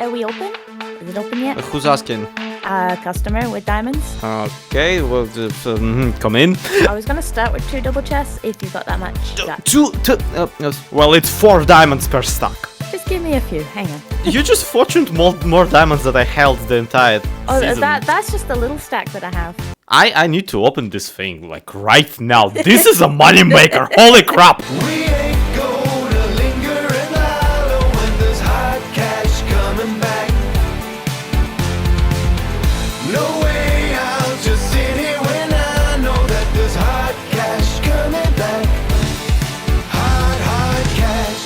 are we open? Is it open yet? Who's asking? Customer with diamonds. Okay, well, come in. I was gonna start with 2 double chests if you got that much. Well, it's 4 diamonds per stack. Just give me a few. Hang on. You just fortuned more diamonds than I held the entire season. That's just a little stack that I have. I need to open this thing, like, right now. This is a money maker. Holy crap. We ain't gonna linger and wallow when there's hot cash coming back. No way, I'll just sit here when I know that there's hot cash coming back. Hot cash.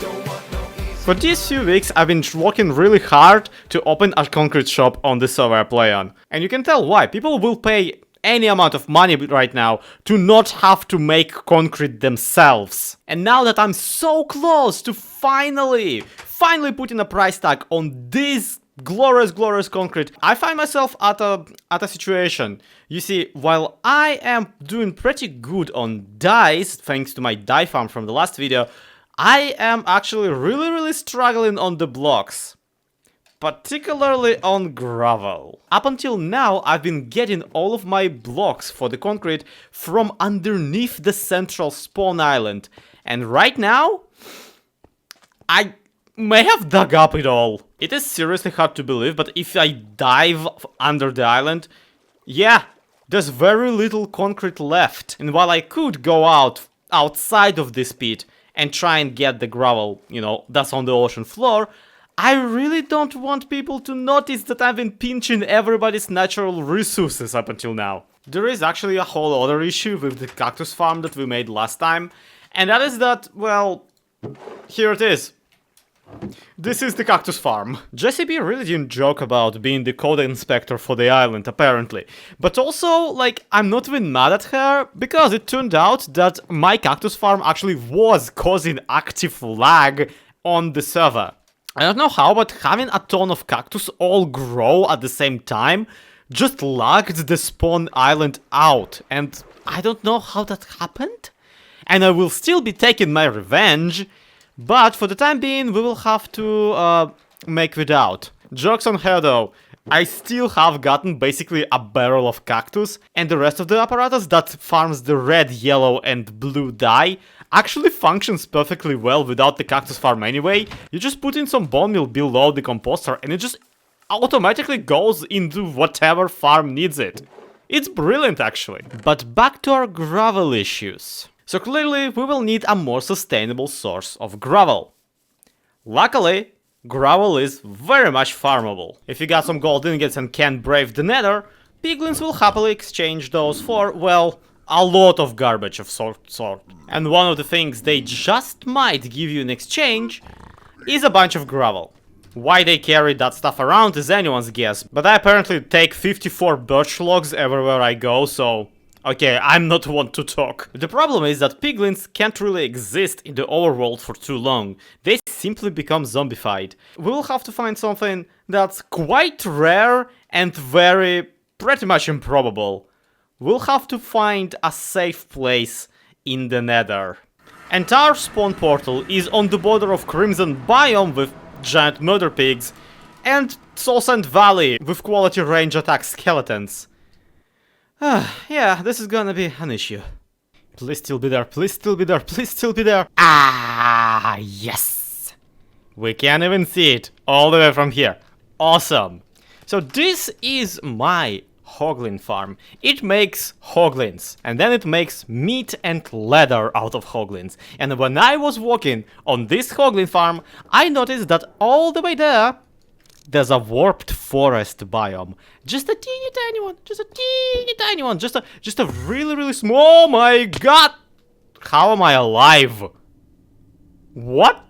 Don't want no easy. For these few weeks, I've been working really hard to open a concrete shop on the server I play on. And you can tell why. People will pay any amount of money right now to not have to make concrete themselves. And now that I'm so close to finally putting a price tag on this glorious concrete, I find myself at a situation. You see, while I am doing pretty good on dyes, thanks to my dye farm from the last video, I am actually really struggling on the blocks. Particularly on gravel. Up until now, I've been getting all of my blocks for the concrete from underneath the central spawn island. And right now, I may have dug up it all. It is seriously hard to believe, but if I dive under the island, yeah, there's very little concrete left. And while I could go outside of this pit and try and get the gravel, you know, that's on the ocean floor, I really don't want people to notice that I've been pinching everybody's natural resources up until now. There is actually a whole other issue with the cactus farm that we made last time, and that is that, well, here it is. This is the cactus farm. Jessie B really didn't joke about being the code inspector for the island, apparently. But also, like, I'm not even mad at her, because it turned out that my cactus farm actually was causing active lag on the server. I don't know how, but having a ton of cactus all grow at the same time just lagged the spawn island out, and I don't know how that happened. And I will still be taking my revenge, but for the time being we will have to make without. Jokes on her though, I still have gotten basically a barrel of cactus, and the rest of the apparatus that farms the red, yellow and blue dye actually functions perfectly well without the cactus farm anyway. You just put in some bone meal below the composter and it just automatically goes into whatever farm needs it. It's brilliant actually. But back to our gravel issues. So clearly we will need a more sustainable source of gravel. Luckily, gravel is very much farmable. If you got some gold ingots and can brave the Nether, piglins will happily exchange those for, well, a lot of garbage of sort. And one of the things they just might give you in exchange is a bunch of gravel. Why they carry that stuff around is anyone's guess, but I apparently take 54 birch logs everywhere I go, so okay, I'm not one to talk. The problem is that piglins can't really exist in the overworld for too long. They simply become zombified. We will have to find something that's quite rare and pretty much improbable. We'll have to find a safe place in the Nether. And our spawn portal is on the border of Crimson Biome with giant murder pigs and Soul Sand Valley with quality range attack skeletons. Yeah, this is gonna be an issue. Please still be there, please still be there, please still be there. Ah, yes! We can't even see it all the way from here. Awesome. So this is my hoglin farm. It makes hoglins, and then it makes meat and leather out of hoglins. And when I was walking on this hoglin farm, I noticed that all the way there's a warped forest biome. Just a teeny tiny one, just a teeny tiny one, just a really small. Oh my god! How am I alive? What?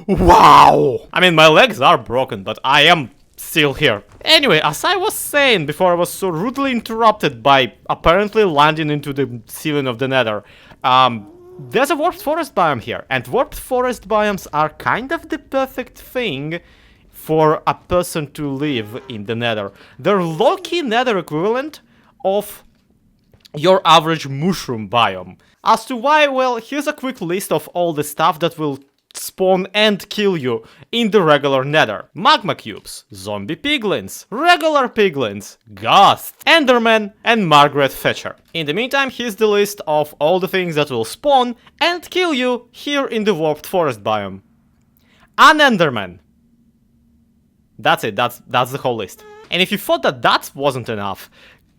Wow! I mean, my legs are broken, but I am still here. Anyway, as I was saying before I was so rudely interrupted by apparently landing into the ceiling of the Nether, there's a warped forest biome here, and warped forest biomes are kind of the perfect thing for a person to live in the Nether. They're low-key Nether equivalent of your average mushroom biome. As to why, well, here's a quick list of all the stuff that will spawn and kill you in the regular Nether. Magma cubes, zombie piglins, regular piglins, ghosts, enderman, and Margaret Thatcher. In the meantime, here's the list of all the things that will spawn and kill you here in the warped forest biome. An enderman. That's it, that's the whole list. And if you thought that that wasn't enough,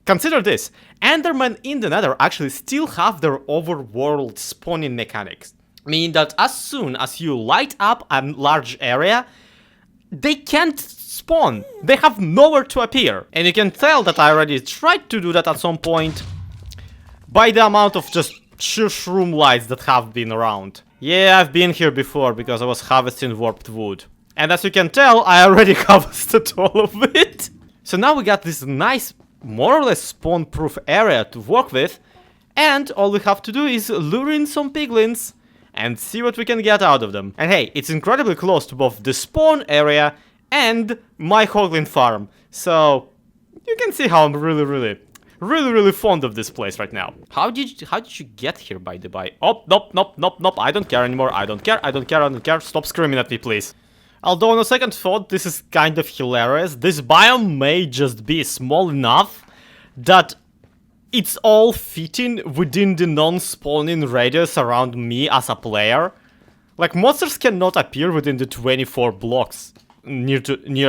consider this. Endermen in the Nether actually still have their overworld spawning mechanics. Meaning that as soon as you light up a large area, they can't spawn. They have nowhere to appear. And you can tell that I already tried to do that at some point by the amount of just sheer shroom lights that have been around. Yeah, I've been here before because I was harvesting warped wood. And as you can tell, I already harvested all of it. So now we got this nice, more or less spawn-proof area to work with. And all we have to do is lure in some piglins and see what we can get out of them. And hey, it's incredibly close to both the spawn area and my hoglin farm. So you can see how I'm really fond of this place right now. How did you get here, by the by? Oh, nope. I don't care anymore. I don't care. Stop screaming at me, please. Although on a second thought, this is kind of hilarious. This biome may just be small enough that it's all fitting within the non-spawning radius around me as a player. Like, monsters cannot appear within the 24 blocks near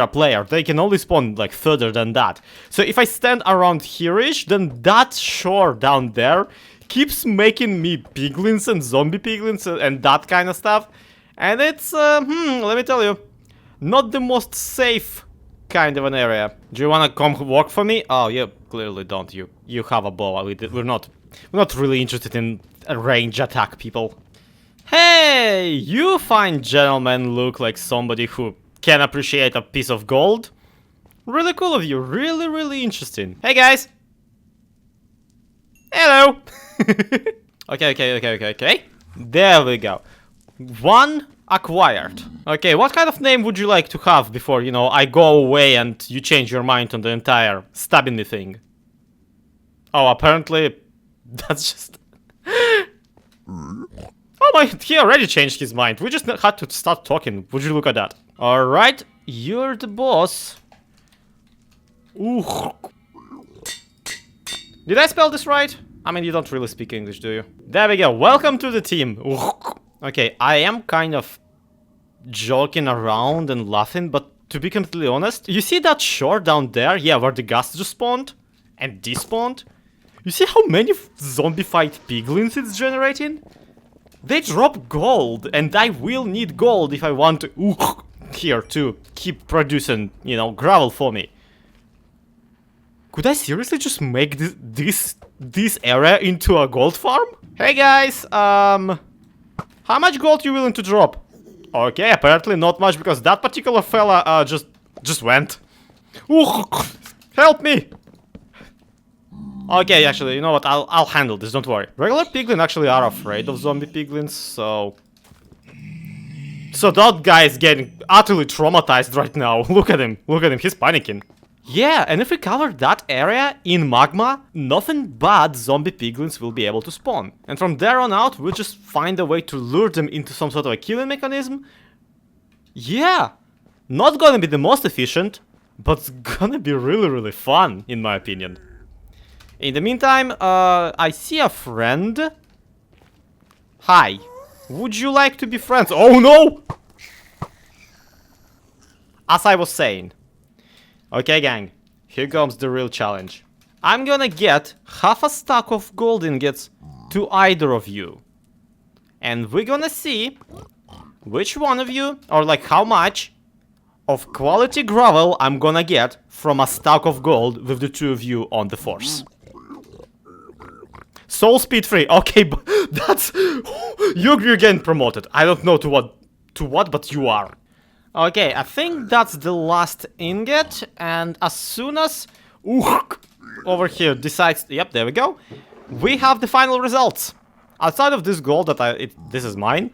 a player. They can only spawn, like, further than that. So if I stand around here-ish, then that shore down there keeps making me piglins and zombie piglins and that kind of stuff. And it's, let me tell you, not the most safe kind of an area. Do you wanna come work for me? Oh, you clearly don't. You have a bow. We're not really interested in range attack people. Hey, you fine gentlemen look like somebody who can appreciate a piece of gold. Really cool of you. Really interesting. Hey guys. Hello. Okay. There we go. One acquired. Okay, what kind of name would you like to have before, you know, I go away and you change your mind on the entire stabbing me thing? Oh, apparently that's just... Oh my, he already changed his mind. We just had to start talking. Would you look at that? Alright, you're the boss. Ooh. Did I spell this right? I mean, you don't really speak English, do you? There we go. Welcome to the team. Ooh. Okay, I am kind of joking around and laughing, but to be completely honest, you see that shore down there? Yeah, where the ghasts just spawned and despawned? You see how many zombified piglins it's generating? They drop gold, and I will need gold if I want to here to keep producing, you know, gravel for me. Could I seriously just make this area into a gold farm? Hey guys, how much gold you willing to drop? Okay, apparently not much because that particular fella just went. Ooh, help me! Okay, actually, you know what? I'll handle this. Don't worry. Regular piglin actually are afraid of zombie piglins, so that guy is getting utterly traumatized right now. Look at him. He's panicking. Yeah, and if we cover that area in magma, nothing but zombie piglins will be able to spawn. And from there on out, we'll just find a way to lure them into some sort of a killing mechanism. Yeah, not gonna be the most efficient, but it's gonna be really fun, in my opinion. In the meantime, I see a friend. Hi, would you like to be friends? Oh no! As I was saying. Okay, gang, here comes the real challenge. I'm gonna get half a stack of gold ingots to either of you. And we're gonna see which one of you, or like how much of quality gravel I'm gonna get from a stack of gold with the two of you on the force. Soul speed free. Okay, but that's... You're getting promoted. I don't know to what, but you are. Okay, I think that's the last ingot, and as soon as over here decides, yep, there we go. We have the final results. Outside of this gold that this is mine,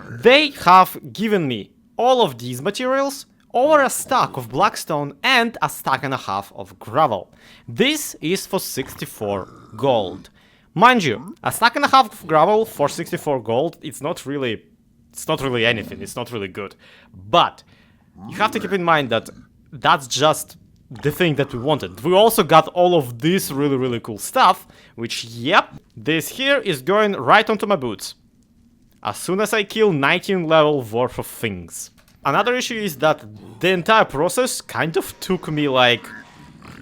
they have given me all of these materials, over a stack of blackstone and a stack and a half of gravel. This is for 64 gold. Mind you, a stack and a half of gravel for 64 gold, it's not really it's not really anything, it's not really good. But you have to keep in mind that that's just the thing that we wanted. We also got all of this really cool stuff, which, yep, this here is going right onto my boots. As soon as I kill 19 level worth of things. Another issue is that the entire process kind of took me like,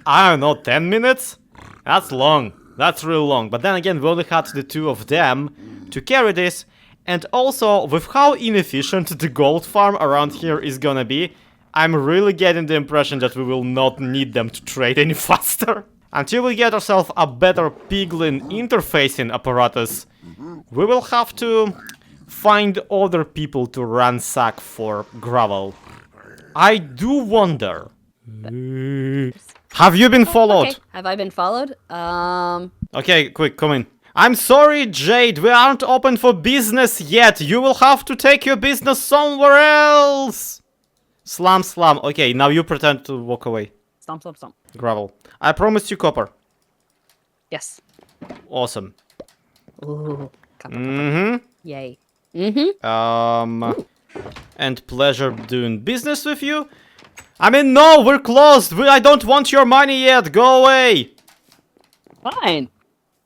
I don't know, 10 minutes? That's long. That's really long. But then again, we only had the two of them to carry this. And also, with how inefficient the gold farm around here is gonna be, I'm really getting the impression that we will not need them to trade any faster. Until we get ourselves a better piglin interfacing apparatus, we will have to find other people to ransack for gravel. I do wonder. Have you been followed? Okay. Have I been followed? Okay, quick, come in. I'm sorry, Jade, we aren't open for business yet. You will have to take your business somewhere else. Slam. Okay, now you pretend to walk away. Stomp. Gravel. I promised you copper. Yes. Awesome. Ooh. Copper. Yay. And pleasure doing business with you. I mean, no, we're closed. I don't want your money yet. Go away. Fine.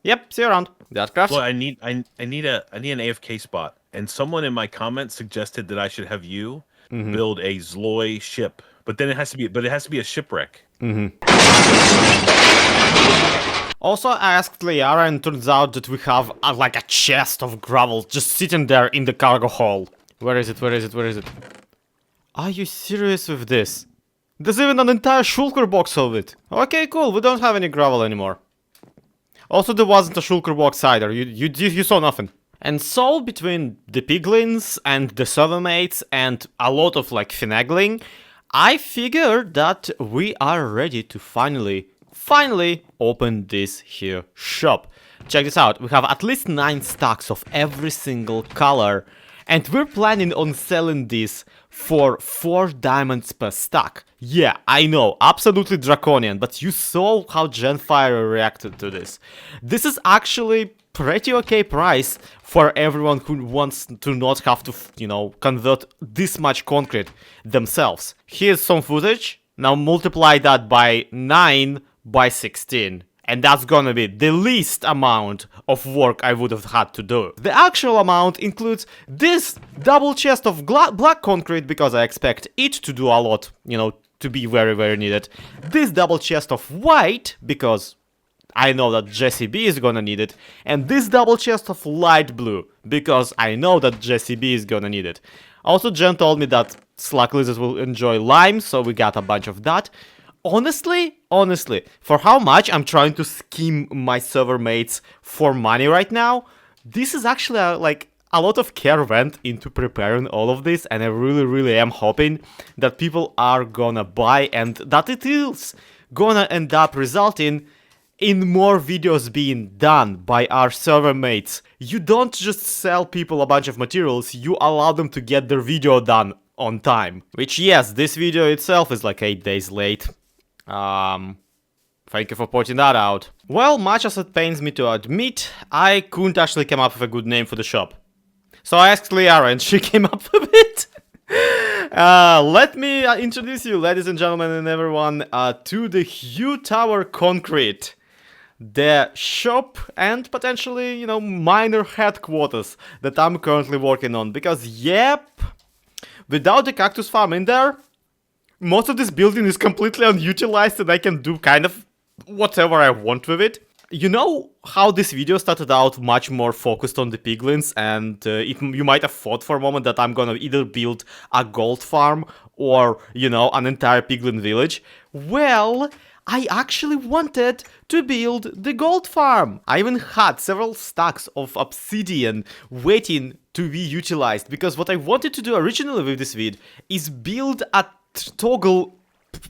Yep, see you around. That craft. Well, I need an AFK spot, and someone in my comments suggested that I should have you build a Zloy ship, but then it has to be a shipwreck. Also, I asked Liara, and turns out that we have like a chest of gravel just sitting there in the cargo hold. Where is it? Are you serious with this? There's even an entire shulker box of it. Okay, cool. We don't have any gravel anymore. Also, there wasn't a shulker box either. You saw nothing. And so, between the piglins and the server mates and a lot of like finagling, I figured that we are ready to finally open this here shop. Check this out. We have at least 9 stacks of every single color, and we're planning on selling this for 4 diamonds per stack. Yeah, I know, absolutely draconian, but you saw how Genfire reacted to this. This is actually pretty okay price for everyone who wants to not have to, you know, convert this much concrete themselves. Here's some footage. Now multiply that by 9 by 16. And that's gonna be the least amount of work I would have had to do. The actual amount includes this double chest of black concrete, because I expect it to do a lot, you know, to be very needed. This double chest of white, because I know that Jesse B is gonna need it. And this double chest of light blue, because I know that Jesse B is gonna need it. Also, Jen told me that Slack Lizards will enjoy lime, so we got a bunch of that. Honestly, for how much I'm trying to scheme my server mates for money right now, this is actually like a lot of care went into preparing all of this, and I really am hoping that people are gonna buy and that it is gonna end up resulting in more videos being done by our server mates. You don't just sell people a bunch of materials, you allow them to get their video done on time. Which, yes, this video itself is like 8 days late. Thank you for pointing that out. Well, much as it pains me to admit, I couldn't actually come up with a good name for the shop. So I asked Liara and she came up with it. Let me introduce you, ladies and gentlemen and everyone, to the Hue Tower Concrete. The shop and potentially, you know, minor headquarters that I'm currently working on. Because, yep, without the cactus farm in there, most of this building is completely unutilized and I can do kind of whatever I want with it. You know how this video started out much more focused on the piglins, and you might have thought for a moment that I'm gonna either build a gold farm or, you know, an entire piglin village. Well, I actually wanted to build the gold farm. I even had several stacks of obsidian waiting to be utilized, because what I wanted to do originally with this vid is build a toggle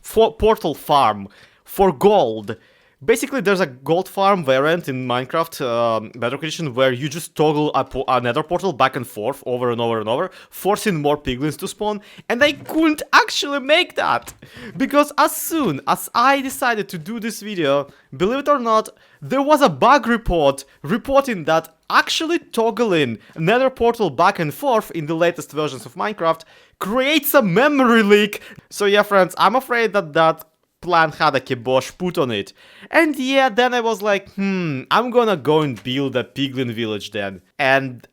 portal farm for gold. Basically, there's a gold farm variant in Minecraft Bedrock Edition where you just toggle a nether portal back and forth over and over, forcing more piglins to spawn, and I couldn't actually make that! Because as soon as I decided to do this video, believe it or not, there was a bug report reporting that actually toggling Nether portal back and forth in the latest versions of Minecraft creates a memory leak. So yeah, friends, I'm afraid that plan had a kibosh put on it. And yeah, then I was like, I'm gonna go and build a piglin village then. And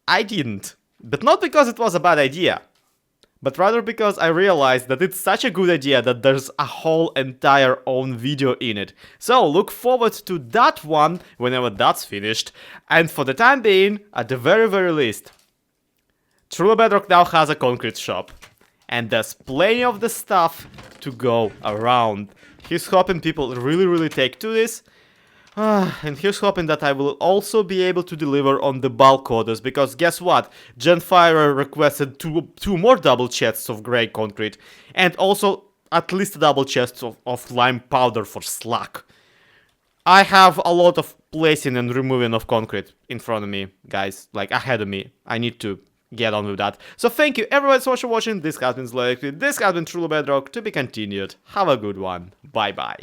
I didn't. But not because it was a bad idea, but rather because I realized that it's such a good idea that there's a whole entire own video in it. So look forward to that one whenever that's finished. And for the time being, at the very least, Truly Bedrock now has a concrete shop. And there's plenty of the stuff to go around. Here's hoping people really take to this. And here's hoping that I will also be able to deliver on the bulk orders, because guess what? Genfire requested two more double chests of grey concrete, and also at least a double chest of lime powder for slack. I have a lot of placing and removing of concrete in front of me, guys, like ahead of me. I need to get on with that. So thank you everyone so much for watching. This has been ZloyXP. This has been Truly Bedrock. To be continued. Have a good one. Bye bye.